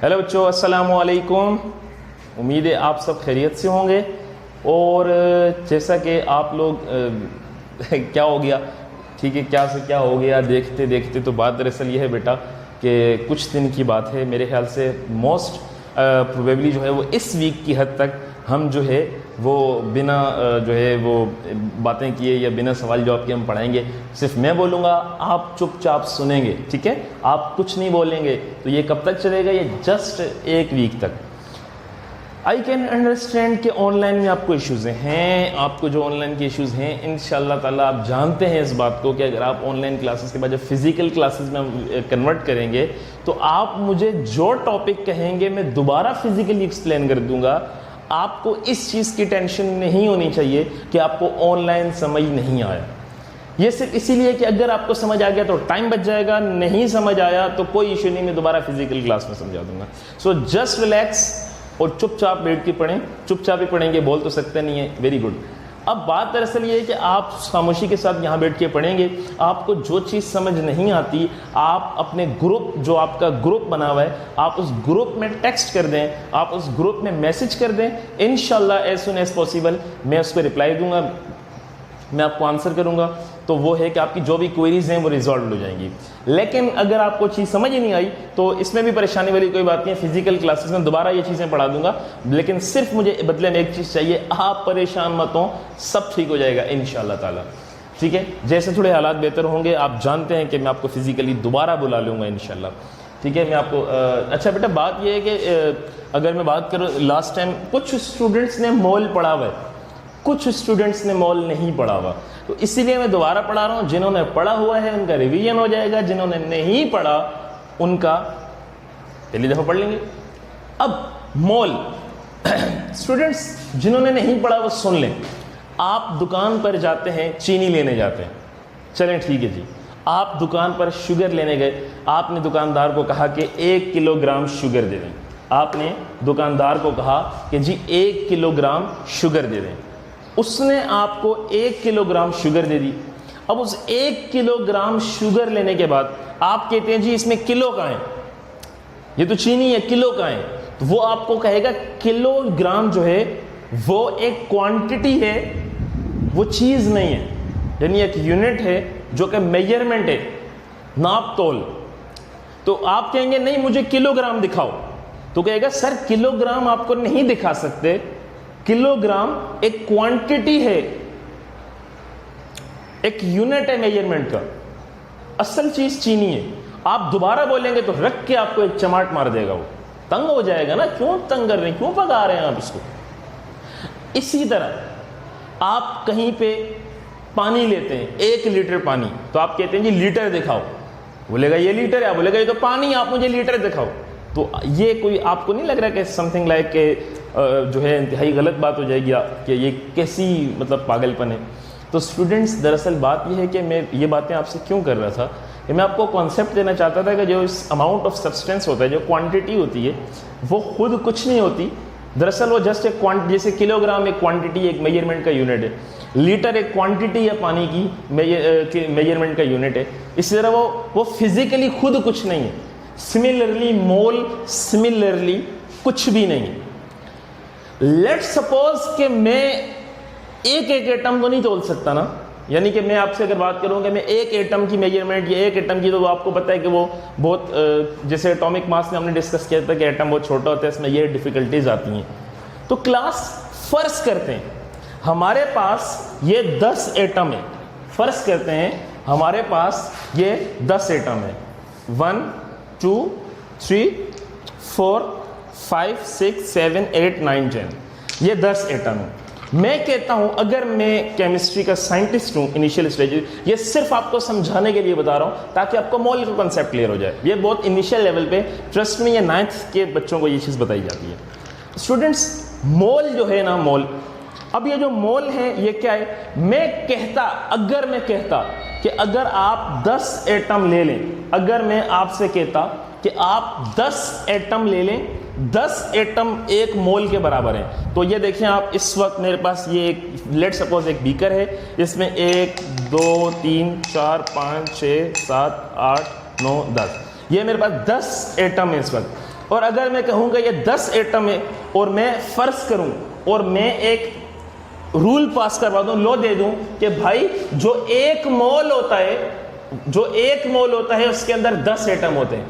Hello बच्चों, अस्सलाम वालेकुम। उम्मीद है आप सब खैरियत से होंगे। और जैसा कि आप लोग क्या हो गया, ठीक है, क्या से क्या हो गया देखते देखते, तो बात दरअसल ये है बेटा कि कुछ दिन की बात है, मेरे ख्याल से मोस्ट प्रोबेबली जो है वो इस वीक की हद तक हम जो है वो बिना जो है वो बातें किए या बिना सवाल जवाब के हम पढ़ाएंगे। सिर्फ मैं बोलूँगा, आप चुपचाप सुनेंगे, ठीक है, आप कुछ नहीं बोलेंगे। तो ये कब तक चलेगा? ये जस्ट एक वीक तक। आई कैन अंडरस्टैंड कि ऑनलाइन में आपको इश्यूज़ हैं, आपको जो ऑनलाइन के इश्यूज़ हैं इंशाल्लाह ताला आप जानते हैं इस बात को कि अगर आप ऑनलाइन क्लासेस के बाद जब फिज़िकल क्लासेस में हम कन्वर्ट करेंगे तो आप मुझे जो टॉपिक कहेंगे मैं दोबारा फिज़िकली एक्सप्लेन कर दूंगा। आपको इस चीज़ की टेंशन नहीं होनी चाहिए कि आपको ऑनलाइन समझ नहीं आया। ये सिर्फ इसीलिए कि अगर आपको समझ आ गया तो टाइम बच जाएगा, नहीं समझ आया तो कोई इशू नहीं, मैं दोबारा फिज़िकल क्लास में समझा दूंगा। सो जस्ट रिलैक्स और चुपचाप बैठ के पढ़ें। चुपचाप ही पढ़ेंगे, बोल तो सकते नहीं है, वेरी गुड। अब बात दरअसल ये है कि आप खामोशी के साथ यहाँ बैठ के पढ़ेंगे। आपको जो चीज़ समझ नहीं आती, आप अपने ग्रुप, जो आपका ग्रुप बना हुआ है, आप उस ग्रुप में टेक्स्ट कर दें, आप उस ग्रुप में मैसेज कर दें। इंशाल्लाह एज सुन एज पॉसिबल मैं उसको रिप्लाई दूंगा, मैं आपको आंसर करूंगा। तो वो है कि आपकी जो भी क्वेरीज हैं वो रिजॉल्व हो जाएंगी। लेकिन अगर आपको चीज़ समझ ही नहीं आई तो इसमें भी परेशानी वाली कोई बात नहीं है, फिजिकल क्लासेस में दोबारा ये चीज़ें पढ़ा दूंगा। लेकिन सिर्फ मुझे बदले में एक चीज़ चाहिए, आप परेशान मत हो, सब ठीक हो जाएगा इंशाल्लाह ताला, ठीक है। जैसे थोड़े हालात बेहतर होंगे, आप जानते हैं कि मैं आपको फिजिकली दोबारा बुला लूँगा इंशाल्लाह, ठीक है। मैं आपको अच्छा बेटा, बात यह है कि अगर मैं बात करूँ, लास्ट टाइम कुछ स्टूडेंट्स ने मॉल पढ़ा हुआ है, कुछ स्टूडेंट्स ने मॉल नहीं पढ़ा हुआ, तो इसीलिए मैं दोबारा पढ़ा रहा हूँ। जिन्होंने पढ़ा हुआ है उनका रिवीजन हो जाएगा, जिन्होंने नहीं पढ़ा उनका पहली दफ़ा पढ़ लेंगे। अब मॉल स्टूडेंट्स जिन्होंने नहीं पढ़ा वो सुन लें। आप दुकान पर जाते हैं, चीनी लेने जाते हैं, चलें ठीक है जी, आप दुकान पर शुगर लेने गए, आपने दुकानदार को कहा कि 1 किलोग्राम शुगर दे दें। आपने दुकानदार को कहा कि जी 1 किलोग्राम शुगर दे दें। उसने आपको 1 किलोग्राम शुगर दे दी। अब उस 1 किलोग्राम शुगर लेने के बाद आप कहते हैं जी इसमें किलो का है, ये तो चीनी है, किलो का है। तो वो आपको कहेगा किलोग्राम जो है वो एक क्वांटिटी है, वो चीज़ नहीं है, यानी एक यूनिट है जो कि मेजरमेंट है, नाप तोल। तो आप कहेंगे नहीं मुझे किलोग्राम दिखाओ, तो कहेगा सर किलोग्राम आपको नहीं दिखा सकते, किलोग्राम एक क्वांटिटी है, एक यूनिट है मेजरमेंट का, असल चीज चीनी है। आप दोबारा बोलेंगे तो रख के आपको एक चमाट मार देगा, वो तंग हो जाएगा ना, क्यों तंग कर रहे हैं, क्यों भगा रहे हैं आप इसको। इसी तरह आप कहीं पे पानी लेते हैं, 1 लीटर पानी, तो आप कहते हैं जी लीटर दिखाओ, बोलेगा ये लीटर है, बोलेगा ये तो पानी, आप मुझे लीटर दिखाओ। तो ये कोई आपको नहीं लग रहा कि समथिंग लाइक के जो है इंतहाई गलत बात हो जाएगी कि ये कैसी मतलब पागलपन है। तो स्टूडेंट्स दरअसल बात ये है कि मैं ये बातें आपसे क्यों कर रहा था कि मैं आपको कॉन्सेप्ट देना चाहता था कि जो इस अमाउंट ऑफ सब्सटेंस होता है, जो क्वांटिटी होती है, वो खुद कुछ नहीं होती। दरअसल वो जस्ट एक क्वांटिटी, जैसे किलोग्राम एक क्वांटिटी, एक मेजरमेंट का यूनिट है, लीटर एक क्वांटिटी है पानी की मेजरमेंट का यूनिट है। इसी तरह वो फिजिकली खुद कुछ नहीं है। सिमिलरली मोल, सिमिलरली कुछ भी नहीं है। लेट्स सपोज कि मैं एक एटम तो नहीं तोल सकता ना, यानी कि मैं आपसे अगर बात करूं कि मैं एक एटम की मेजरमेंट या एक एटम की, तो आपको पता है कि वो बहुत जैसे एटॉमिक मास में हमने डिस्कस किया था कि एटम बहुत छोटा होता है, इसमें ये डिफिकल्टीज आती हैं। तो क्लास फर्ज करते हैं हमारे पास ये 10 एटम है, फर्ज करते हैं हमारे पास ये 10 एटम है, 1 2 3 4 5 6 7 8 9 10, ये 10 एटम है। मैं कहता हूं, अगर मैं केमिस्ट्री का साइंटिस्ट हूं इनिशियल स्टेज, ये सिर्फ आपको समझाने के लिए बता रहा हूं ताकि आपको मॉल का कंसेप्ट क्लियर हो जाए। ये बहुत इनिशियल लेवल पे, ट्रस्ट में, ये 9th के बच्चों को ये चीज़ बताई जाती है। स्टूडेंट्स मोल जो है ना, मोल, अब ये जो मोल है ये क्या है? मैं कहता, अगर मैं कहता कि अगर आप 10 एटम ले लें, अगर मैं आपसे कहता कि आप 10 एटम ले लें, 10 एटम 1 मोल के बराबर हैं, तो ये देखें आप, इस वक्त मेरे पास ये एक, लेट सपोज एक बीकर है, इसमें 1 2 3 4 5 6 7 8 9 10, ये मेरे पास 10 एटम है इस वक्त। और अगर मैं कहूँगा ये 10 एटम है और मैं फर्ज करूँ और मैं एक रूल पास करवा दूं, लॉ दे दूं कि भाई जो एक मोल होता है उसके अंदर 10 एटम होते हैं।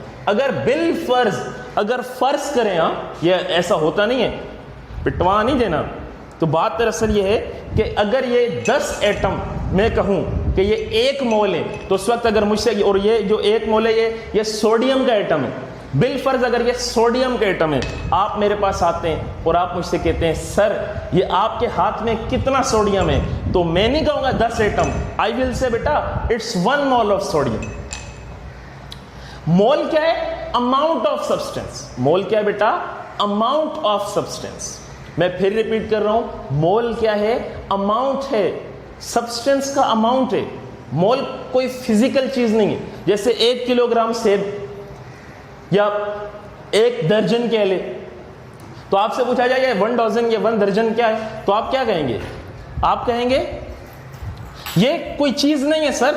अगर फर्ज करें, ये ऐसा होता नहीं है, पिटवा नहीं देना। तो बात दरअसल ये है कि अगर ये 10 एटम मैं कहूं कि ये एक मोल है, तो उस वक्त अगर मुझसे, और ये जो एक मोल है ये सोडियम का एटम है, बिलफर्ज अगर ये सोडियम का एटम है, आप मेरे पास आते हैं और आप मुझसे कहते हैं सर ये आपके हाथ में कितना सोडियम है, तो मैं नहीं कहूंगा 10 एटम, आई विल से बेटा it's 1 mole of sodium. Mole क्या है? Amount of substance. मोल क्या है बेटा? Amount of substance. मैं फिर रिपीट कर रहा हूं, मोल क्या है? अमाउंट है, सब्सटेंस का अमाउंट है। मोल कोई फिजिकल चीज नहीं है। जैसे 1 किलोग्राम सेब या 1 दर्जन केले, तो आपसे पूछा जाए 1 डजन या 1 दर्जन क्या है, तो आप क्या कहेंगे? आप कहेंगे ये कोई चीज नहीं है सर,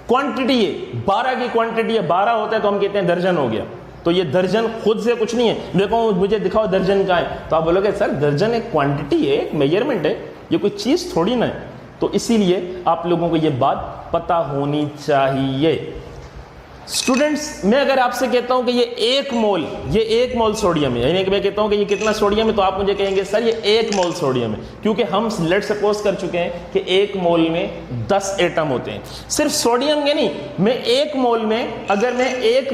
क्वांटिटी है, 12 की क्वांटिटी है, 12 होता है तो हम कहते हैं दर्जन हो गया। तो ये दर्जन खुद से कुछ नहीं है। देखो मुझे दिखाओ दर्जन का है, तो आप बोलोगे सर दर्जन एक क्वांटिटी है, एक मेजरमेंट है, ये कोई चीज थोड़ी ना है। तो इसीलिए आप लोगों को ये बात पता होनी चाहिए। स्टूडेंट्स, मैं अगर आपसे कहता हूं कि ये 1 मोल सोडियम है, यानी कि मैं कहता हूं कि ये कितना सोडियम है, तो आप मुझे कहेंगे सर ये 1 मोल सोडियम है, क्योंकि हम लेट सपोज कर चुके हैं कि 1 मोल में 10 एटम होते हैं। सिर्फ सोडियम के नहीं, मैं 1 मोल में, अगर मैं 1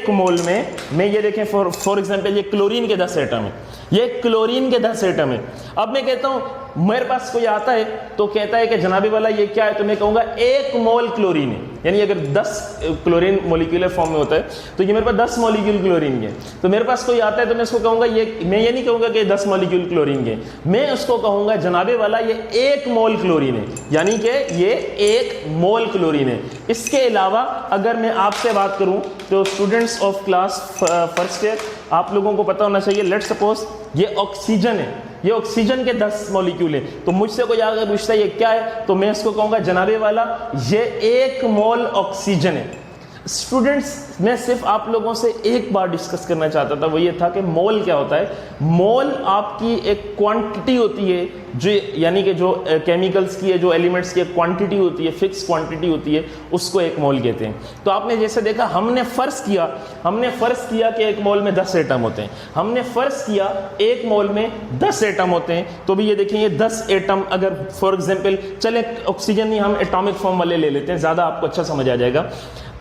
मोल में मैं ये देखें फॉर एग्जांपल ये क्लोरीन के 10 एटम है, ये क्लोरीन के 10 एटम है। अब मैं कहता हूं मेरे पास कोई आता है तो कहता है कि जनाबे वाला ये क्या है, तो मैं कहूंगा 1 मोल क्लोरीन है, यानी अगर 10 क्लोरीन मोलिक्यूलर फॉर्म में होता है तो ये मेरे पास 10 मॉलिक्यूल क्लोरीन के। तो मेरे पास कोई आता है तो मैं उसको कहूंगा मैं ये नहीं कहूंगा कि 10 मॉलिक्यूल क्लोरीन के, मैं उसको कहूंगा जनाबे वाला ये 1 मोल क्लोरीन है, यानी कि ये 1 मोल क्लोरीन है। इसके अलावा अगर मैं आपसे बात करूं तो students of class first year, आप लोगों को पता होना चाहिए, लेट सपोज ये ऑक्सीजन है, ये ऑक्सीजन के 10 मॉलिक्यूल है, तो मुझसे कोई अगर पूछता है ये क्या है, तो मैं इसको कहूंगा जनाबे वाला ये 1 मोल ऑक्सीजन है। स्टूडेंट्स, मैं सिर्फ आप लोगों से एक बार डिस्कस करना चाहता था, वो ये था कि मोल क्या होता है। मोल आपकी एक क्वांटिटी होती है, जो यानी कि जो केमिकल्स की है, जो एलिमेंट्स की एक क्वांटिटी होती है, फिक्स क्वांटिटी होती है, उसको 1 मोल कहते हैं। तो आपने जैसे देखा, हमने फर्ज किया कि 1 मोल में 10 एटम होते हैं, हमने फर्ज किया 1 मोल में 10 एटम होते हैं। तो भी ये देखें, ये 10 एटम, अगर फॉर एग्जाम्पल चले ऑक्सीजन नहीं, हम एटॉमिक फॉर्म वाले ले लेते हैं, ज़्यादा आपको अच्छा समझ आ जाएगा।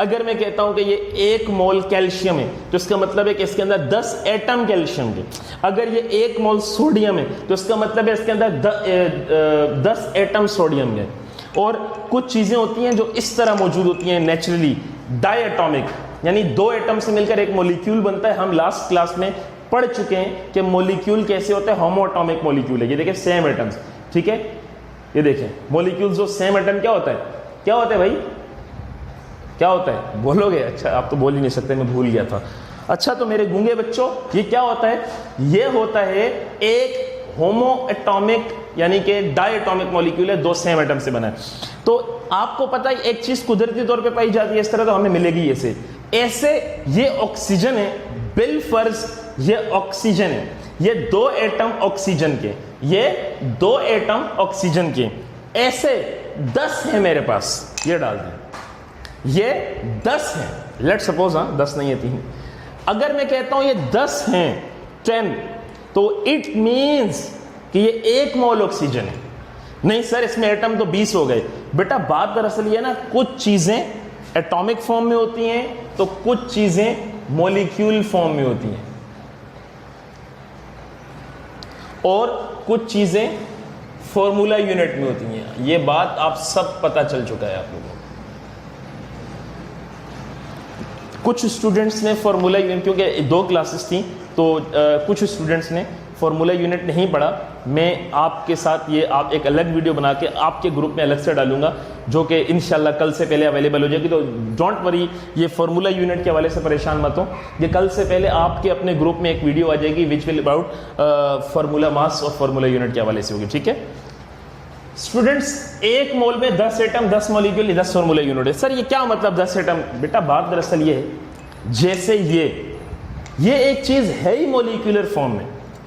अगर मैं कहता हूं कि ये 1 मोल कैल्शियम है, तो इसका मतलब है कि इसके अंदर 10 एटम कैल्शियम के। अगर ये 1 मोल सोडियम है, तो इसका मतलब है इसके अंदर 10 एटम सोडियम के। और कुछ चीज़ें होती हैं जो इस तरह मौजूद होती हैं नेचुरली, डायटॉमिक, यानी 2 एटम से मिलकर एक मॉलिक्यूल बनता है। हम लास्ट क्लास में पढ़ चुके हैं कि मॉलिक्यूल कैसे होता है, होमोएटॉमिक मॉलिक्यूल है। ये देखें सेम एटम्स, ठीक है, ये देखें मॉलिक्यूल्स जो सेम एटम क्या होता है भाई, क्या होता है, बोलोगे? अच्छा, आप तो बोल ही नहीं सकते, मैं भूल गया था। अच्छा, तो मेरे गूंगे बच्चों, ये क्या होता है? ये होता है एक होमोएटॉमिक, यानी कि डायटॉमिक मॉलिक्यूल है, 2 सेम एटम से बना है। तो आपको पता है एक चीज कुदरती तौर पे पाई जाती है इस तरह, तो हमें मिलेगी ऐसे ये ऑक्सीजन है, बिलफर्ज ये ऑक्सीजन है, ये 2 एटम ऑक्सीजन के, ये 2 एटम ऑक्सीजन के, ऐसे 10 है मेरे पास, ये डाल दें, ये 10 है, लेट सपोज, 10 नहीं है 3। अगर मैं कहता हूं ये 10 हैं, 10, तो इट मींस कि ये 1 मोल ऑक्सीजन है। नहीं सर, इसमें एटम तो 20 हो गए। बेटा बात दरअसल ये ना, कुछ चीजें एटॉमिक फॉर्म में होती हैं, तो कुछ चीजें मॉलिक्यूल फॉर्म में होती हैं, और कुछ चीजें फॉर्मूला यूनिट में होती हैं। ये बात आप सब पता चल चुका है आप लोगों को। कुछ स्टूडेंट्स ने फार्मूला यूनिट, क्योंकि 2 क्लासेस थी, तो कुछ स्टूडेंट्स ने फार्मूला यूनिट नहीं पढ़ा। मैं आपके साथ ये आप एक अलग वीडियो बना के आपके ग्रुप में अलग से डालूंगा, जो कि इंशाल्लाह कल से पहले अवेलेबल हो जाएगी। तो डोंट वरी, ये फार्मूला यूनिट के हवाले से परेशान मत हो, ये कल से पहले आपके अपने ग्रुप में एक वीडियो आ जाएगी which will about formula mass और फार्मूला यूनिट के हवाले से होगी, ठीक है स्टूडेंट्स। 1 मोल में 10 एटम, 10 मॉलिक्यूल, 10 फार्मूला यूनिट है। सर ये क्या मतलब 10 एटम? बेटा बात दरअसल ये है जैसे ये एक चीज है ही मॉलिक्यूलर फॉर्म में,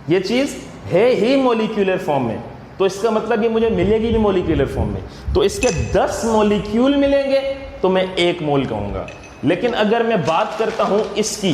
ये चीज है ही मॉलिक्यूलर फॉर्म में, तो इसका मतलब ये मुझे मिलेगी भी मॉलिक्यूलर फॉर्म में। तो इसके 10 मॉलिक्यूल मिलेंगे तो मैं 1 मोल कहूंगा। लेकिन अगर मैं बात करता हूं इसकी,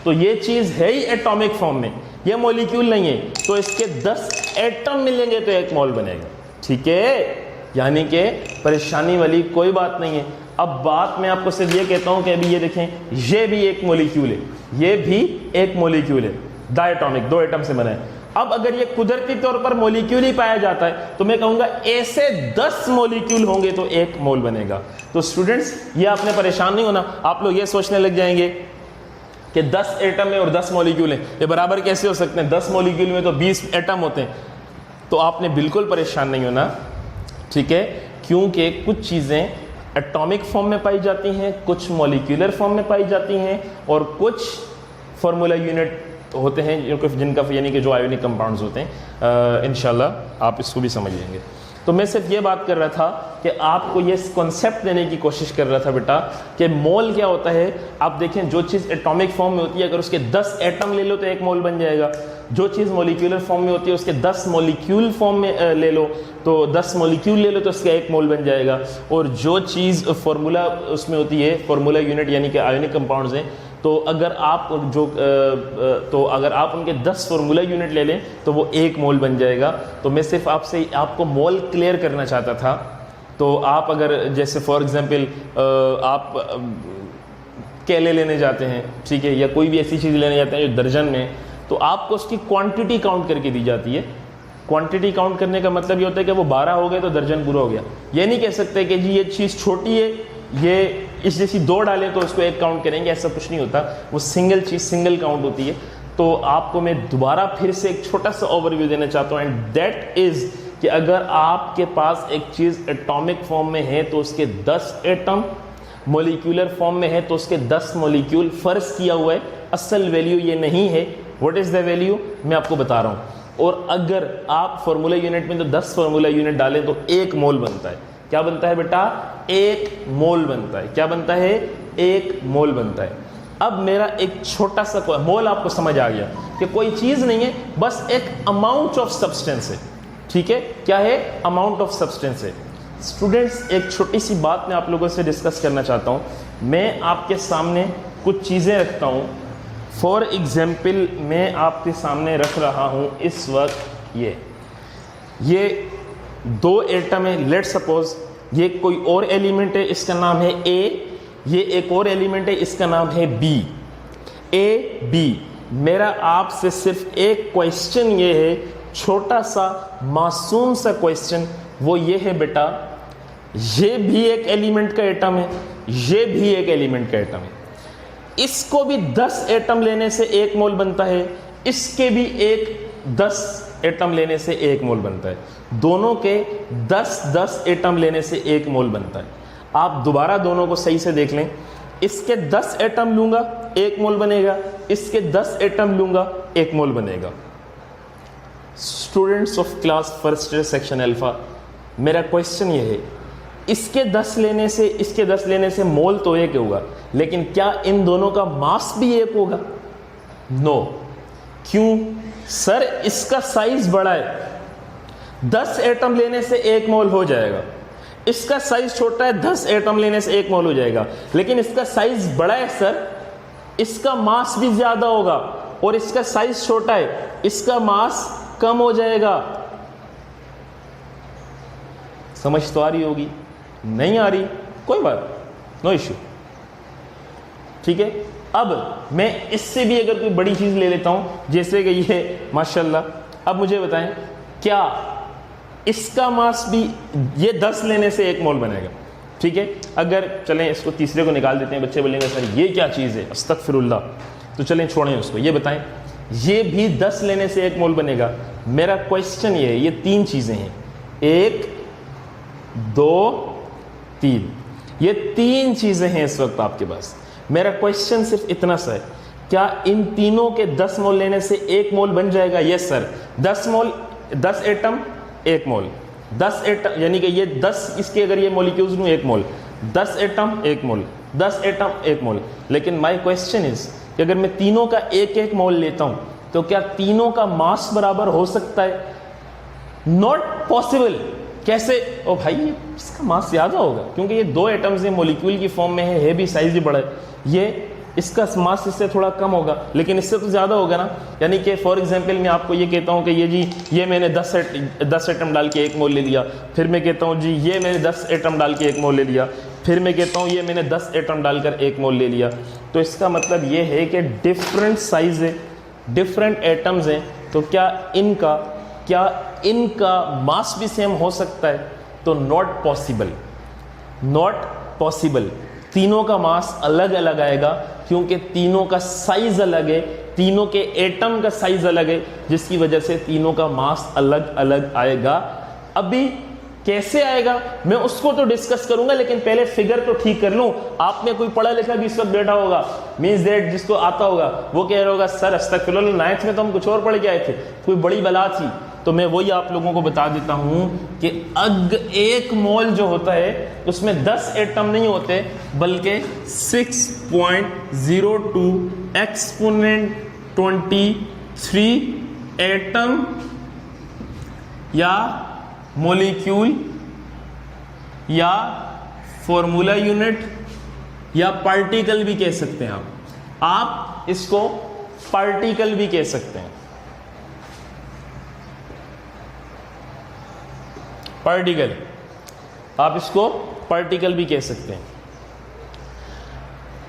तो ये चीज है ही एटॉमिक फॉर्म में, ये मॉलिक्यूल नहीं है, तो इसके 10 एटम मिलेंगे तो 1 मोल बनेगा। ठीक है, यानी कि परेशानी वाली कोई बात नहीं है। अब बात मैं आपको सिर्फ ये कहता हूं कि अभी ये देखें, ये भी एक मॉलिक्यूल है, ये भी एक मॉलिक्यूल है, डायटॉमिक, 2 एटम से बना है। अब अगर ये कुदरती तौर पर मॉलिक्यूल ही पाया जाता है तो मैं कहूंगा ऐसे 10 मॉलिक्यूल होंगे तो 1 मोल बनेगा। तो स्टूडेंट्स, ये आपने परेशान नहीं होना। आप लोग ये सोचने लग जाएंगे कि 10 एटम है और 10 मॉलिक्यूल है, ये बराबर कैसे हो सकते हैं, 10 मॉलिक्यूल में तो 20 एटम होते हैं। तो आपने बिल्कुल परेशान नहीं होना, ठीक है, क्योंकि कुछ चीज़ें एटॉमिक फॉर्म में पाई जाती हैं, कुछ मॉलिक्यूलर फॉर्म में पाई जाती हैं, और कुछ फार्मूला यूनिट होते हैं जिनका यानी कि जो आयोनिक कंपाउंड्स होते हैं। इंशाल्लाह आप इसको भी समझ लेंगे। तो मैं सिर्फ ये बात कर रहा था कि आपको ये कॉन्सेप्ट देने की कोशिश कर रहा था बेटा कि मोल क्या होता है। आप देखें, जो चीज़ एटॉमिक फॉर्म में होती है अगर उसके 10 एटम ले लो तो 1 मोल बन जाएगा। जो चीज़ मॉलिक्यूलर फॉर्म में होती है उसके 10 मॉलिक्यूल फॉर्म में ले लो तो 10 मॉलिक्यूल ले लो तो उसका 1 मोल बन जाएगा। और जो चीज़ फार्मूला उसमें होती है, फार्मूला यूनिट यानी कि आयोनिक कंपाउंड्स हैं, तो अगर आप उनके 10 फार्मूला यूनिट ले लें तो वो 1 मोल बन जाएगा। तो मैं सिर्फ आपको मोल क्लियर करना चाहता था। तो आप अगर जैसे फॉर एग्जांपल आप केले लेने जाते हैं, ठीक है, या कोई भी ऐसी चीज़ लेने जाते हैं जो दर्जन में, तो आपको उसकी क्वांटिटी काउंट करके दी जाती है। क्वांटिटी काउंट करने का मतलब ये होता है कि वो 12 हो गए तो दर्जन पूरा हो गया। ये नहीं कह सकते कि जी ये चीज़ छोटी है, ये इस जैसी 2 डालें तो उसको 1 काउंट करेंगे, ऐसा कुछ नहीं होता। वो सिंगल चीज़ सिंगल काउंट होती है। तो आपको मैं दोबारा फिर से एक छोटा सा ओवरव्यू देना चाहता हूँ, एंड दैट इज़ कि अगर आपके पास एक चीज़ एटॉमिक फॉर्म में है तो उसके 10 एटम, मॉलिक्यूलर फॉर्म में है तो उसके 10 मॉलिक्यूल। फ़र्ज किया हुआ है, असल वैल्यू ये नहीं है। व्हाट इज़ द वैल्यू, मैं आपको बता रहा हूँ। और अगर आप फार्मूला यूनिट में तो 10 फार्मूला यूनिट डालें तो 1 मोल बनता है। क्या बनता है बेटा, 1 मोल बनता है। क्या बनता है, 1 मोल बनता है। अब मेरा एक छोटा सा मोल आपको समझ आ गया कि कोई चीज़ नहीं है, बस एक अमाउंट ऑफ सब्सटेंस है। ठीक है, क्या है, अमाउंट ऑफ सब्सटेंस है। स्टूडेंट्स, एक छोटी सी बात मैं आप लोगों से डिस्कस करना चाहता हूँ। मैं आपके सामने कुछ चीज़ें रखता हूँ। फॉर एग्जाम्पल मैं आपके सामने रख रहा हूँ इस वक्त ये 2 एटम है। लेट सपोज ये कोई और एलिमेंट है, इसका नाम है ए, ये एक और एलिमेंट है, इसका नाम है बी। ए बी, मेरा आपसे सिर्फ एक क्वेश्चन ये है, छोटा सा मासूम सा क्वेश्चन, वो ये है बेटा, ये भी एक एलिमेंट का एटम है, ये भी एक एलिमेंट का एटम है। इसको भी 10 एटम लेने से 1 मोल बनता है, इसके भी 10 एटम लेने से 1 मोल बनता है। दोनों के 10-10 एटम लेने से 1 मोल बनता है। आप दोबारा दोनों को सही से देख लें। इसके 10 एटम लूंगा 1 मोल बनेगा, इसके 10 एटम लूंगा 1 मोल बनेगा। Students of class first year section alpha, मेरा क्वेश्चन ये है, इसके 10 लेने से इसके 10 लेने से मोल तो 1 होगा, लेकिन क्या इन दोनों का मास भी 1 होगा? नो। क्यों सर? इसका साइज बड़ा है, 10 एटम लेने से 1 मोल हो जाएगा। इसका साइज छोटा है, 10 एटम लेने से 1 मोल हो जाएगा। लेकिन इसका साइज बड़ा है सर, इसका मास भी ज्यादा होगा, और इसका साइज छोटा है, इसका मास कम हो जाएगा। समझ तो आ रही होगी? नहीं आ रही? कोई बात, नो इश्यू। ठीक है, अब मैं इससे भी अगर कोई बड़ी चीज ले लेता हूं, जैसे कि ये माशाल्लाह। अब मुझे बताएं, क्या इसका मास भी ये 10 लेने से 1 मोल बनेगा? ठीक है, अगर चलें इसको तीसरे को निकाल देते हैं। बच्चे बोलेंगे सर ये क्या चीज़ है, अस्तगफिरुल्लाह। तो चलें छोड़ें उसको। ये बताएं, ये भी 10 लेने से 1 मोल बनेगा। मेरा क्वेश्चन ये है, ये 3 चीज़ें हैं, 1 2 3, ये 3 चीज़ें हैं इस वक्त आपके पास। मेरा क्वेश्चन सिर्फ इतना सा है, क्या इन तीनों के 10 मोल लेने से 1 मोल बन जाएगा? Yes sir. 10 मोल, 10 एटम 1 मोल, 10 एटम यानी कि ये 10 इसके अगर ये मॉलिक्यूल्स लूँ 1 मोल, 10 एटम 1 मोल, 10 एटम 1 मोल। लेकिन माय क्वेश्चन इज कि अगर मैं तीनों का 1-1 मोल लेता हूं तो क्या तीनों का मास बराबर हो सकता है? Not possible. कैसे? ओ भाई इसका मास ज़्यादा होगा क्योंकि ये 2 एटम्स हैं, मॉलिक्यूल की फॉर्म में है भी साइज भी बड़ा है, ये इसका मास इससे थोड़ा कम होगा लेकिन इससे तो ज़्यादा होगा ना। यानी कि फॉर एग्जांपल मैं आपको ये कहता हूँ कि ये जी ये मैंने 10 एटम डाल के 1 मोल ले लिया, फिर मैं कहता हूँ जी ये मैंने 10 एटम डाल के 1 मोल ले लिया, फिर मैं कहता हूँ ये मैंने 10 एटम डालकर 1 मोल ले लिया। तो इसका मतलब ये है कि डिफरेंट साइज है, डिफरेंट एटम्स हैं, तो क्या इनका मास भी सेम हो सकता है? तो नॉट पॉसिबल, नॉट पॉसिबल। तीनों का मास अलग अलग आएगा क्योंकि तीनों का साइज अलग है, तीनों के एटम का साइज अलग है, जिसकी वजह से तीनों का मास अलग अलग आएगा। अभी कैसे आएगा मैं उसको तो डिस्कस करूंगा, लेकिन पहले फिगर तो ठीक कर लूं। आप में कोई पढ़ा लिखा भी इस वक्त बैठा होगा, मींस दैट जिसको आता होगा वो कह रहा होगा सर अस्तगफिरुल्लाह 9th में तो हम कुछ और पढ़ के आए थे, कोई बड़ी बला थी। तो मैं वही आप लोगों को बता देता हूं कि 1 मोल जो होता है उसमें 10 एटम नहीं होते बल्कि 6.02 एक्सपोनेंट 23 एटम या मॉलिक्यूल या फॉर्मूला यूनिट या पार्टिकल भी कह सकते हैं आप इसको पार्टिकल भी कह सकते हैं, पार्टिकल, आप इसको पार्टिकल भी कह सकते हैं।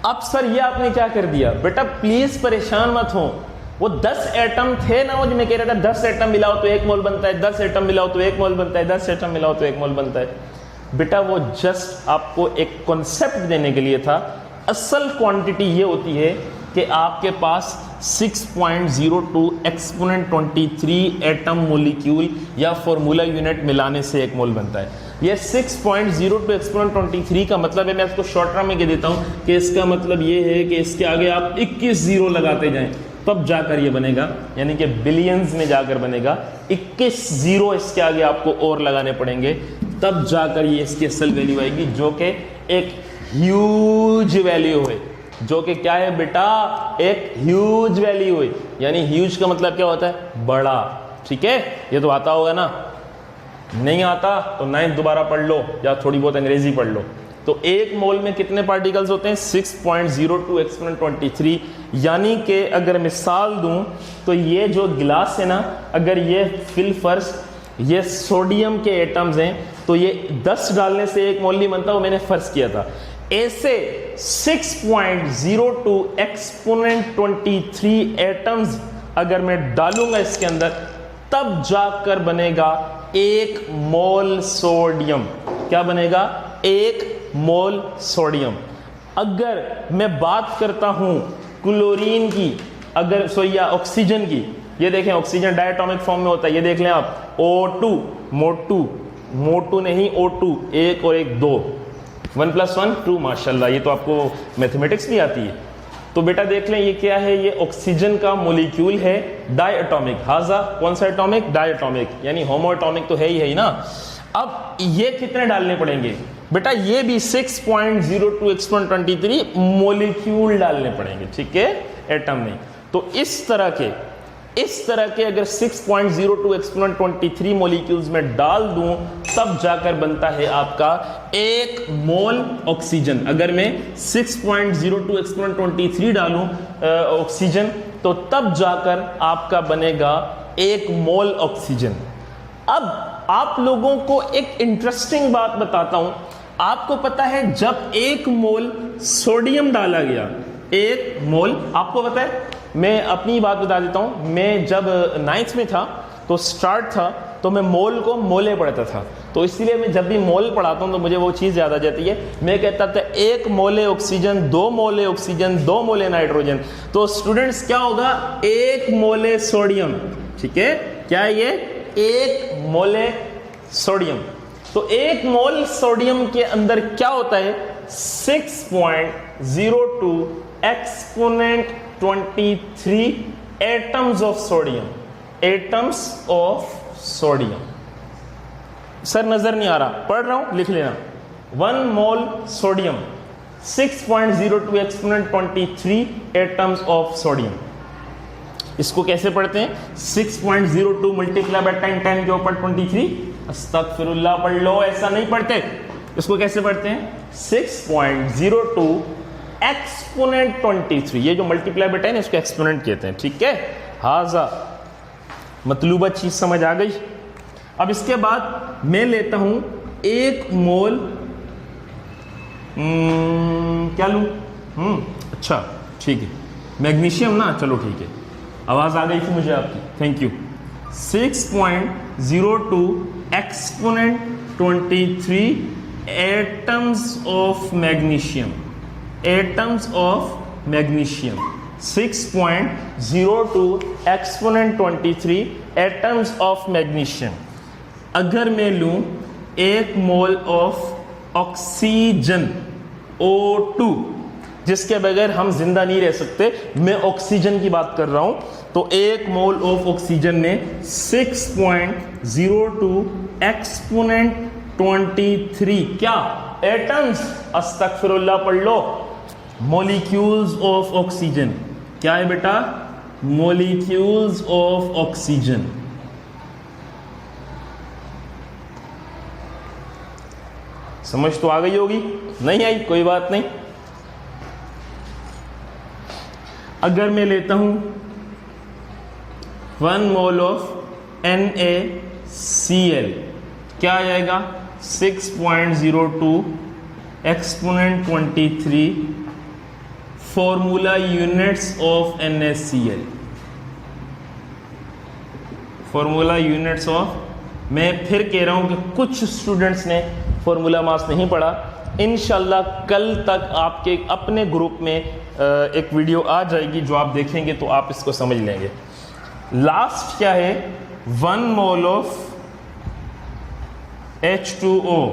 अब सर ये आपने क्या कर दिया? बेटा प्लीज परेशान मत हो, वो 10 एटम थे ना, वो जो मैं कह रहा था 10 एटम मिलाओ तो 1 मोल बनता है, 10 एटम मिलाओ तो 1 मोल बनता है, 10 एटम मिलाओ तो 1 मोल बनता है। बेटा वो जस्ट आपको एक कॉन्सेप्ट देने के लिए था। असल क्वांटिटी ये होती है कि आपके पास 6.02 एक्सपोनेंट 23 एटम मॉलिक्यूल या फॉर्मूला यूनिट मिलाने से 1 मोल बनता है। ये 6.02 एक्सपोनेंट 23 का मतलब है, मैं इसको शॉर्ट टर्म में कह देता हूं कि इसका मतलब ये है कि इसके आगे आप 21 जीरो लगाते जाएं तब जाकर ये बनेगा, यानी कि बिलियंस में जाकर बनेगा। 21 जीरो इसके आगे आपको और लगाने पड़ेंगे तब जाकर ये इसकी असल वैल्यू आएगी, जो कि एक ह्यूज वैल्यू है, जो कि क्या है बेटा? एक ह्यूज वैल्यू है। यानी ह्यूज का मतलब क्या होता है? बड़ा। ठीक है, ये तो आता होगा ना, नहीं आता तो 9th दोबारा पढ़ लो या थोड़ी बहुत अंग्रेजी पढ़ लो। तो 1 मोल में कितने पार्टिकल्स होते हैं? 6.02 एक्सपोनेंट 23। यानी कि अगर मिसाल दूं तो ये जो गिलास है ना, अगर ये फिल फर्स्ट ये सोडियम के एटम्स हैं तो ये 10 डालने से 1 मोल नहीं बनता, वो मैंने फर्ज किया था। ऐसे 6.02 एक्सपोनेंट 23 एटम्स अगर मैं डालूंगा इसके अंदर तब जाकर बनेगा 1 मोल सोडियम। क्या बनेगा? 1 मोल सोडियम। अगर मैं बात करता हूं क्लोरीन की, अगर या ऑक्सीजन की, ये देखें ऑक्सीजन डायटोमिक फॉर्म में होता है, ये देख लें आप O2 मोटू नहीं O2, 1 और 1 2, 1 + 1 2। माशाल्लाह, ये तो आपको मैथमेटिक्स भी आती है। तो बेटा देख लें ये क्या है? ये ऑक्सीजन का मॉलिक्यूल है डायटोमिक। हाजा कौन सा एटॉमिक? डायटोमिक, यानी होमो एटॉमिक तो है ही ना। अब ये कितने डालने पड़ेंगे बेटा? ये भी 6.02 एक्सपोनेंट 23 मॉलिक्यूल डालने पड़ेंगे, ठीक है, एटम नहीं। तो इस तरह के अगर 6.02 एक्सपोनेंट 23 मॉलिक्यूल्स में डाल दूं तब जाकर बनता है आपका 1 मोल ऑक्सीजन। अगर मैं 6.02 एक्सपोनेंट 23 डालूं ऑक्सीजन तो तब जाकर आपका बनेगा 1 मोल ऑक्सीजन। अब आप लोगों को एक इंटरेस्टिंग बात बताता हूं। आपको पता है जब 1 मोल सोडियम डाला गया, 1 मोल, आपको पता है, मैं अपनी बात बता देता हूं, मैं जब 9th में था तो स्टार्ट था तो मैं मोल को मोले पढ़ता था, तो इसलिए मैं जब भी मोल पढ़ाता हूं तो मुझे वो चीज़ याद आ जाती है। मैं कहता था 1 मोले ऑक्सीजन, 2 मोले ऑक्सीजन, 2 मोले नाइट्रोजन। तो स्टूडेंट्स क्या होगा? 1 मोले सोडियम, ठीक है, क्या है ये? 1 मोले सोडियम। तो 1 मोल सोडियम के अंदर क्या होता है? 6.02 exponent 23 atoms of sodium, atoms of sodium. Sir नजर नहीं आ रहा, पढ़ रहा हूं, लिख लेना। 1 मोल sodium 6.02 exponent 23 atoms of sodium. इसको कैसे पढ़ते हैं? 6.02 मल्टीप्लाई बाय 10 10 के ऊपर 23। अस्तगफिरुल्लाह पढ़ लो, ऐसा नहीं पढ़ते। इसको कैसे पढ़ते हैं? 6.02 एक्सपोनेंट 23। ये जो मल्टीप्लाई बाय 10 है इसको एक्सपोनेंट कहते हैं, ठीक है। हाजा मतलूबा चीज समझ आ गई। अब इसके बाद मैं लेता हूं 1 मोल क्या लूं? अच्छा ठीक है, मैग्नीशियम ना, चलो ठीक है, आवाज आ गई थी मुझे आपकी, thank you. 6.02 exponent 23 atoms of magnesium, atoms of magnesium. 6.02 exponent 23 atoms of magnesium. अगर मैं लूं 1 मोल ऑफ ऑक्सीजन O2, जिसके बगैर हम जिंदा नहीं रह सकते, मैं ऑक्सीजन की बात कर रहा हूं, तो 1 मोल ऑफ ऑक्सीजन में 6.02 एक्सपोनेंट 23 क्या एटम्स? अस्तगफिरुल्लाह पढ़ लो, मॉलिक्यूल्स ऑफ ऑक्सीजन। क्या है बेटा? Molecules of oxygen. समझ तो आ गई होगी, नहीं आई कोई बात नहीं। अगर मैं लेता हूं 1 मोल ऑफ NaCl, क्या आ जाएगा? 6.02 exponent 23 formula units of NaCl। Formula units of, मैं फिर कह रहा हूं कि कुछ स्टूडेंट्स ने फॉर्मूला मास नहीं पढ़ा। इंशाल्लाह कल तक आपके अपने ग्रुप में एक वीडियो आ जाएगी जो आप देखेंगे तो आप इसको समझ लेंगे। लास्ट क्या है? 1 मोल ऑफ H2O।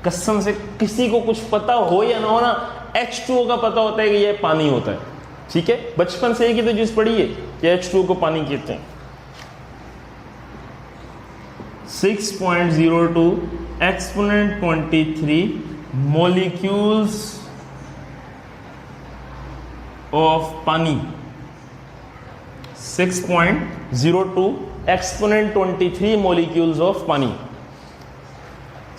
कसम से किसी को कुछ पता हो या ना हो ना, H2O का पता होता है कि यह पानी होता है, ठीक है। बचपन से ही की तो चीज पढ़ी है कि H2O को पानी कहते हैं। 6.02 एक्सपोनेंट 23 मॉलिक्यूल्स ऑफ पानी। 6.02 एक्सपोनेंट 23 मॉलिक्यूल्स ऑफ पानी।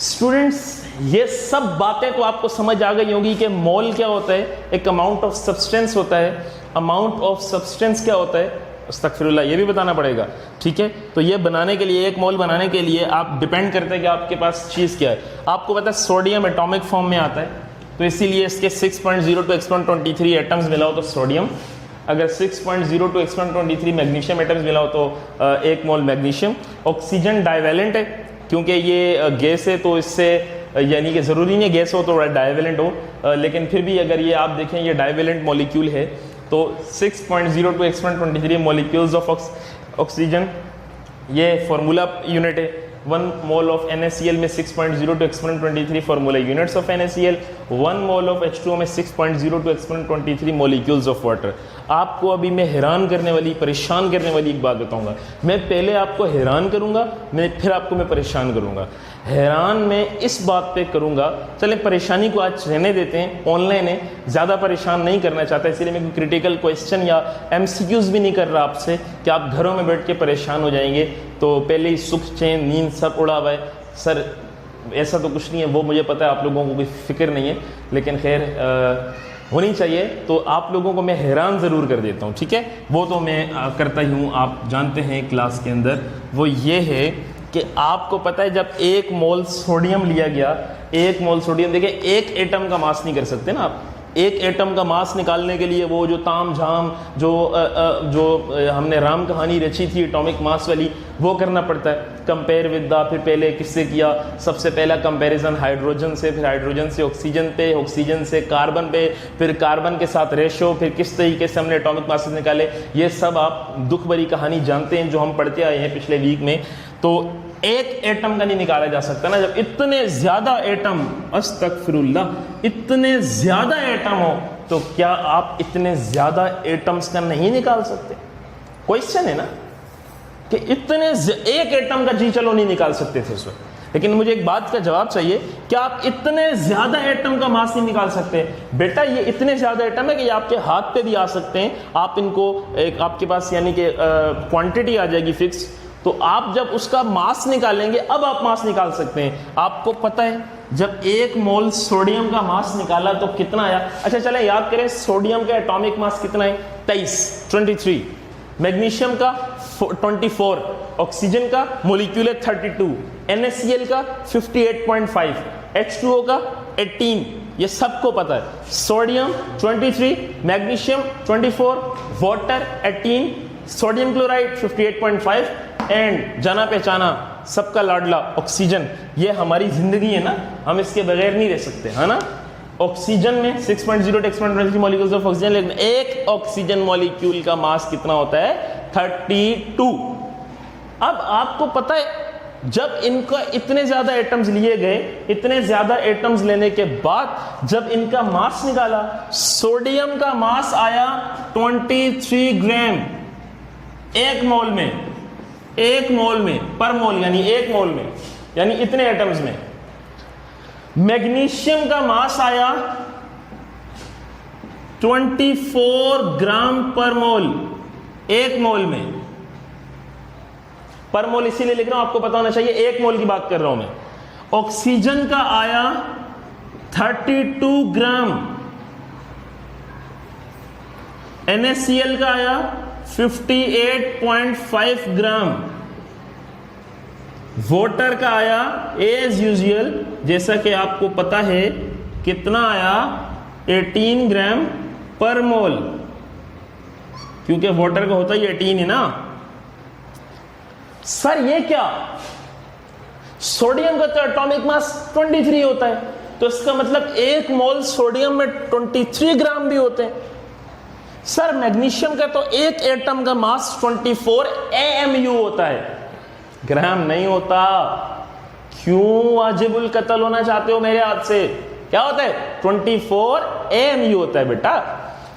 स्टूडेंट्स, ये सब बातें तो आपको समझ आ गई होगी कि मोल क्या होता है, एक अमाउंट ऑफ सब्सटेंस होता है। अमाउंट ऑफ सब्सटेंस क्या होता है? अस्तगफिरुल्लाह, ये भी बताना पड़ेगा, ठीक है। तो ये बनाने के लिए, 1 मोल बनाने के लिए आप डिपेंड करते हैं कि आपके पास चीज़ क्या है। आपको पता है सोडियम एटॉमिक फॉर्म में आता है, तो इसीलिए इसके 6.02 एक्सपोनेंट 23 एटम्स मिला हो तो सोडियम। अगर 6.02 एक्सपोनेंट 23 मैग्नीशियम एटम्स मिला हो तो 1 मोल मैग्नीशियम। ऑक्सीजन डाइवेलेंट है क्योंकि ये गैस है, तो इससे यानी कि ज़रूरी नहीं है गैस हो तो डाइवेलेंट हो, लेकिन फिर भी अगर ये आप देखें ये डाइवेलेंट मॉलिक्यूल है, तो 6.02 एक्सपोनेंट 23 मॉलिक्यूल्स ऑफ ऑक्सीजन, ये फार्मूला यूनिट है। 1 मोल ऑफ NaCl में 6.02 exponent 23 formula units of NaCl। 1 mole of H2O में 6.02 एक्सपोनेंट 23 मॉलिक्यूल्स ऑफ वाटर। आपको अभी मैं हैरान करने वाली, परेशान करने वाली एक बात बताऊंगा। मैं पहले आपको हैरान करूंगा, फिर आपको मैं परेशान करूंगा। हैरान मैं इस बात पे करूंगा, चलें परेशानी को आज रहने देते हैं, ऑनलाइन है, ज़्यादा परेशान नहीं करना चाहता, इसीलिए मैं कोई क्रिटिकल क्वेश्चन या MCQs भी नहीं कर रहा आपसे कि आप घरों में बैठ के परेशान हो जाएंगे। तो पहले ही सुख चैन नींद सब उड़ा हुआ है। सर ऐसा तो कुछ नहीं है, वो मुझे पता है, आप लोगों को कोई फिक्र नहीं है, लेकिन खैर होनी चाहिए। तो आप लोगों को मैं हैरान ज़रूर कर देता हूँ, ठीक है। वो तो मैं करता ही हूँ, आप जानते हैं क्लास के अंदर। वो ये है कि आपको पता है जब 1 मोल सोडियम लिया गया, 1 मोल सोडियम, देखिए 1 एटम का मास नहीं कर सकते ना आप। 1 एटम का मास निकालने के लिए वो जो ताम झाम जो हमने राम कहानी रची थी एटॉमिक मास वाली, वो करना पड़ता है। कंपेयर विद द, फिर पहले किससे किया? सबसे पहला कंपैरिजन हाइड्रोजन से, फिर हाइड्रोजन से ऑक्सीजन पे, ऑक्सीजन से कार्बन पे, फिर कार्बन के साथ रेशो, फिर किस तरीके से हमने एटॉमिक मासेस निकाले। ये सब आप दुख भरी कहानी जानते हैं जो हम पढ़ते आए हैं पिछले वीक में। तो 1 एटम का नहीं निकाला जा सकता ना, जब इतने ज्यादा एटम, अस्तगफिरुल्लाह, इतने ज्यादा एटम हो तो क्या आप इतने ज्यादा एटम्स का नहीं निकाल सकते? क्वेश्चन है ना कि इतने 1 एटम का जी चलो नहीं निकाल सकते थे उस वक्त, लेकिन मुझे एक बात का जवाब चाहिए, क्या आप इतने ज्यादा एटम का मास नहीं निकाल सकते? बेटा ये इतने ज्यादा एटम है कि ये आपके हाथ पे भी आ सकते हैं, आप इनको एक आपके पास यानी कि क्वांटिटी आ जाएगी फिक्स, तो आप जब उसका मास निकालेंगे अब आप मास निकाल सकते हैं। आपको पता है जब 1 मोल सोडियम का मास निकाला तो कितना आया? अच्छा चलें याद करें, सोडियम का एटॉमिक मास कितना है? 23, मैग्नीशियम का 24, ऑक्सीजन का मोलिक्यूलर 32, NaCl का 58.5, H2O का 18, ये सबको पता है। Sodium 23, magnesium 24, water 18, sodium chloride 58.5 and जाना पहचाना सबका लाडला ऑक्सीजन। ये हमारी जिंदगी है ना, हम इसके बगैर नहीं रह सकते, है ना। ऑक्सीजन में 6.0 to 6.23 मॉलिक्यूल्स ऑफ ऑक्सीजन, लेकिन एक ऑक्सीजन मॉलिक्यूल का मास कितना होता है? 32। अब आपको पता है जब इनका इतने ज्यादा एटम्स लिए गए, इतने ज्यादा एटम्स लेने के बाद जब इनका मास निकाला, सोडियम का मास आया 23 ग्राम 1 मोल में, 1 मोल में, पर मोल यानी 1 मोल में, यानी इतने एटम्स में। मैग्नीशियम का मास आया 24 ग्राम पर मोल, 1 मोल में। पर मोल इसीलिए लिख रहा हूं, आपको पता होना चाहिए 1 मोल की बात कर रहा हूं मैं। ऑक्सीजन का आया 32 ग्राम, NaCl का आया 58.5 ग्राम, वाटर का आया एज यूजुअल, जैसा कि आपको पता है कितना आया? 18 ग्राम पर मोल, क्योंकि वाटर का होता ही 18 है ना। सर ये क्या? सोडियम का तो एटॉमिक मास 23 होता है, तो इसका मतलब 1 मोल सोडियम में 23 ग्राम भी होते हैं। सर मैग्नीशियम का तो एक एटम का मास 24 AMU होता है, ग्राम नहीं होता। क्यों वाजिबुल कत्ल होना चाहते हो मेरे हाथ से? क्या होता है? 24 AMU होता है बेटा।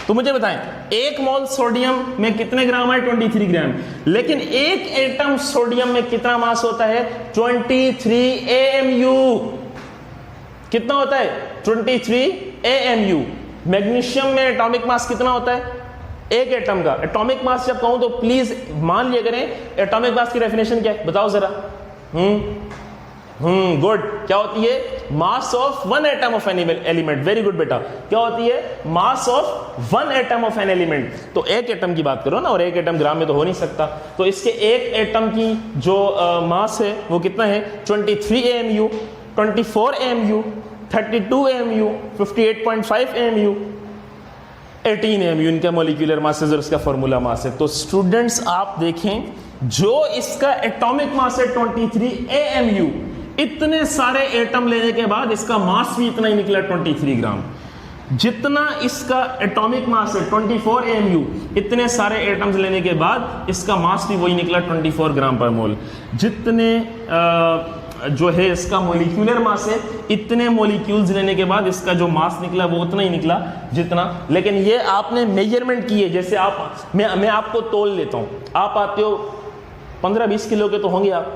तो मुझे बताएं 1 मोल सोडियम में कितने ग्राम है? 23 ग्राम। लेकिन एक एटम सोडियम में कितना मास होता है? 23 AMU। कितना होता है? 23 AMU। मैग्नीशियम में एटॉमिक मास कितना होता है? एक एटम का एटॉमिक मास जब कहूं तो प्लीज मान लिया करें, एटॉमिक मास की डेफिनेशन क्या है बताओ जरा। गुड। क्या होती है? Mass of 1 atom of an element. Very good बेटा। क्या होती है? Mass of 1 atom of an element. तो एक एटम की बात करो ना, और एक एटम ग्राम में तो हो नहीं सकता, तो इसके एक एटम की जो मास है वो कितना है? 23 AMU, 24 AMU, 32 AMU, 58.5 AMU, 18 AMU इनका मॉलिक्यूलर मास है और इसका फॉर्मूला मास है। तो स्टूडेंट्स आप देखें, जो इसका एटॉमिक मास है 23 AMU, इतने सारे एटम लेने के बाद इसका मास भी इतना ही निकला 23 ग्राम। जितना इसका एटॉमिक मास है 24 AMU, इतने सारे एटम्स लेने के बाद इसका मास भी वही निकला 24 ग्राम पर मोल। जितने जो है इसका मॉलिक्यूलर मास है, इतने मॉलिक्यूल्स लेने के बाद इसका जो मास निकला वो उतना ही निकला जितना। लेकिन ये आपने मेजरमेंट की है, जैसे आप मैं आपको तोल लेता हूँ, आप आते हो 15-20 किलो के तो होंगे आप,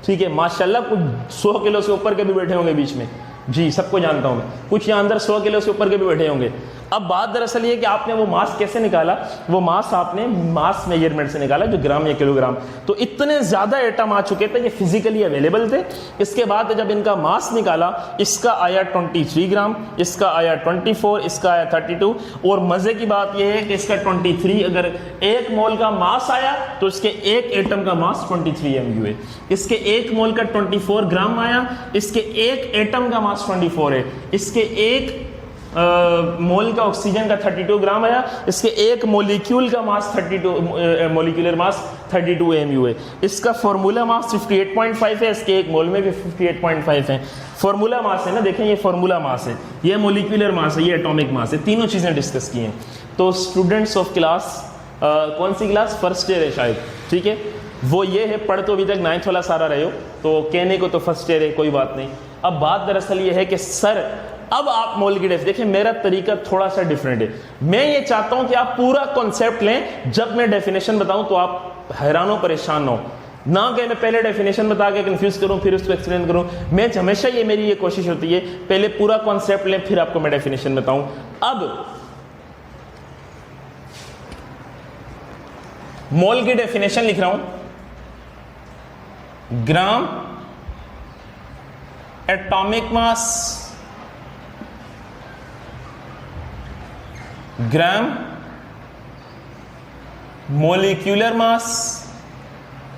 ठीक है माशाल्लाह, कुछ 100 किलो से ऊपर के भी बैठे होंगे बीच में, जी सबको जानता हूं मैं, कुछ यहाँ अंदर 100 किलो से ऊपर के भी बैठे होंगे। अब बात दरअसल ये कि आपने वो मास कैसे निकाला? वो मास आपने मास मेजरमेंट से निकाला, जो ग्राम या किलोग्राम। तो इतने ज्यादा एटम आ चुके थे, ये फिजिकली अवेलेबल थे। इसके बाद जब इनका मास निकाला, इसका आया 23 ग्राम, इसका आया 24, इसका आया 32। और मजे की बात यह है कि इसका 23, अगर 1 मोल का मास आया तो इसके एक एटम का मास 23 AMU है। इसके 1 मोल का 24 ग्राम आया, इसके एक एटम का मास 24 है। इसके एक मोल का ऑक्सीजन का 32 ग्राम आया, इसके एक मोलिक्यूल का मास 32 मोलिकुलर मास 32 AMU है। इसका फॉर्मूला मास 58.5 है, इसके एक मोल में भी 58.5 है। फॉर्मूला मास है ना, देखें ये फॉर्मूला मास है, ये मोलिकुलर मास है, ये एटॉमिक मास है, तीनों चीजें डिस्कस की हैं। तो स्टूडेंट्स ऑफ क्लास कौन सी क्लास? फर्स्ट ईयर है शायद, ठीक है। वो ये है, पढ़ तो अभी तक 9th वाला सारा रहे हो, तो कहने को तो फर्स्ट ईयर है, कोई बात नहीं। अब बात दरअसल ये है कि सर अब आप मोल की डेफिनेशन देखिए, मेरा तरीका थोड़ा सा डिफरेंट है। मैं ये चाहता हूं कि आप पूरा कॉन्सेप्ट लें, जब मैं डेफिनेशन बताऊं तो आप हैरान हो, परेशान हो। ना कि मैं पहले डेफिनेशन बता के कंफ्यूज करूं फिर उसको एक्सप्लेन करूं। मैं हमेशा ये मेरी ये कोशिश होती है पहले पूरा कॉन्सेप्ट लें फिर आपको मैं डेफिनेशन बताऊं। अब मोल की डेफिनेशन लिख रहा हूं, ग्राम एटॉमिक मास, ग्राम मोलिक्यूलर मास,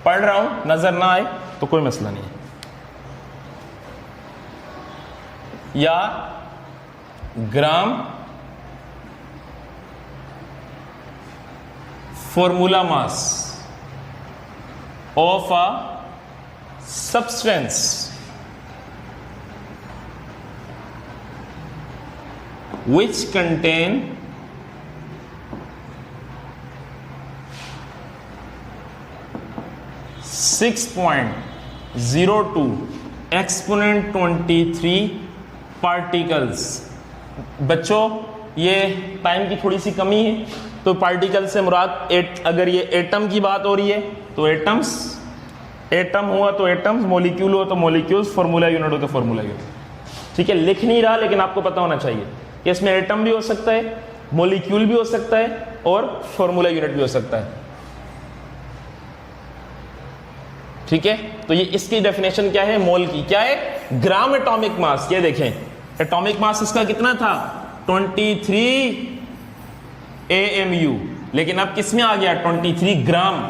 पढ़ रहा हूं नजर ना आए तो कोई मसला नहीं है, या gram formula mass of a substance which contain (6.02 exponent 23 particles। बच्चों ये टाइम की थोड़ी सी कमी है तो पार्टिकल से मुराद अगर ये एटम की बात हो रही है तो एटम्स, एटम हुआ तो एटम्स, मॉलिक्यूल हुआ तो मॉलिक्यूल्स, फॉर्मूला यूनिट हो तो फॉर्मूला यूनिट। ठीक है, लिख नहीं रहा लेकिन आपको पता होना चाहिए कि इसमें एटम भी हो सकता है, मॉलिक्यूल भी हो सकता है और फॉर्मूला यूनिट भी हो सकता है। ठीक है, तो ये इसकी डेफिनेशन क्या है मोल की, क्या है ग्राम एटॉमिक मास। ये देखें एटॉमिक मास इसका कितना था 23 AMU, लेकिन अब किस में आ गया 23 ग्राम।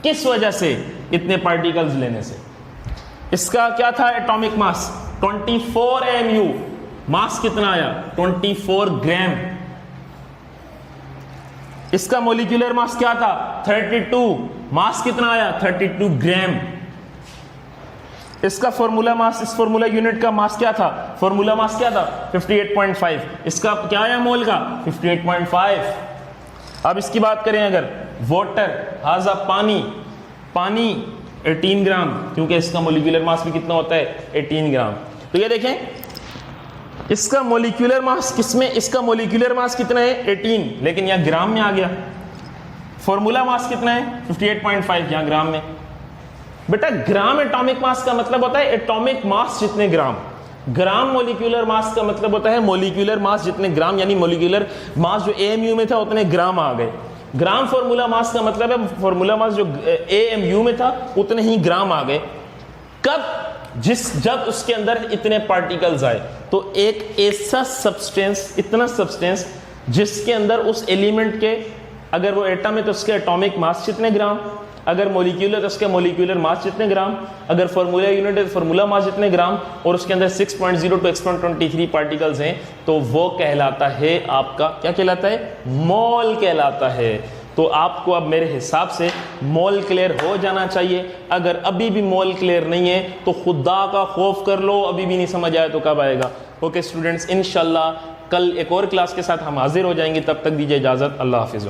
किस वजह से? इतने पार्टिकल्स लेने से। इसका क्या था एटॉमिक मास 24 AMU, मास कितना आया 24 ग्राम। इसका मोलिक्यूलर मास क्या था 32, मास कितना आया 32 ग्राम। इसका फॉर्मूला मास, इस फॉर्मूला यूनिट का मास क्या था, फॉर्मूला मास क्या था 58.5, इसका क्या आया मोल का 58.5। अब इसकी बात करें अगर वाटर, हाजा पानी, पानी 18 ग्राम, क्योंकि इसका मोलिक्यूलर मास भी कितना होता है 18 ग्राम। तो ये देखें इसका मोलिक्यूलर मास किसमें, इसका मोलिक्यूलर मास कितना है 18, लेकिन यहां ग्राम में आ गया। फॉर्मूला मास कितना है 58.5, यहां ग्राम में। बेटा ग्राम एटॉमिक मास का मतलब होता है एटॉमिक मास जितने ग्राम, ग्राम मोलिक्यूलर मास का मतलब होता है मोलिक्यूलर मास जितने ग्राम, यानी मोलिक्यूलर मास जो AMU में था उतने ग्राम आ गए। ग्राम फॉर्मूला मास का मतलब है फॉर्मूला मास जो AMU में था उतने ही ग्राम आ गए। कब? जब उसके अंदर इतने पार्टिकल्स आए। तो एक ऐसा सब्सटेंस, इतना सब्सटेंस जिसके अंदर उस एलिमेंट के, अगर वो एटम है तो उसके एटॉमिक मास जितने ग्राम, अगर मोलिक्यूल है तो उसके मोलिक्यूलर मास जितने ग्राम, अगर फॉर्मूला यूनिट है तो फॉर्मूला मास जितने ग्राम, और उसके अंदर 6.02 एक्सपोनेंट 23 पार्टिकल्स हैं, तो वो कहलाता है आपका, क्या कहलाता है मोल कहलाता है। तो आपको अब मेरे हिसाब से मोल क्लियर हो जाना चाहिए। अगर अभी भी मोल क्लियर नहीं है तो खुदा का खौफ कर लो, अभी भी नहीं समझ आया तो कब आएगा। ओके स्टूडेंट्स, इंशाल्लाह कल एक और क्लास के साथ हम हाजिर हो जाएंगे, तब तक दीजिए इजाजत। अल्लाह हाफिज़।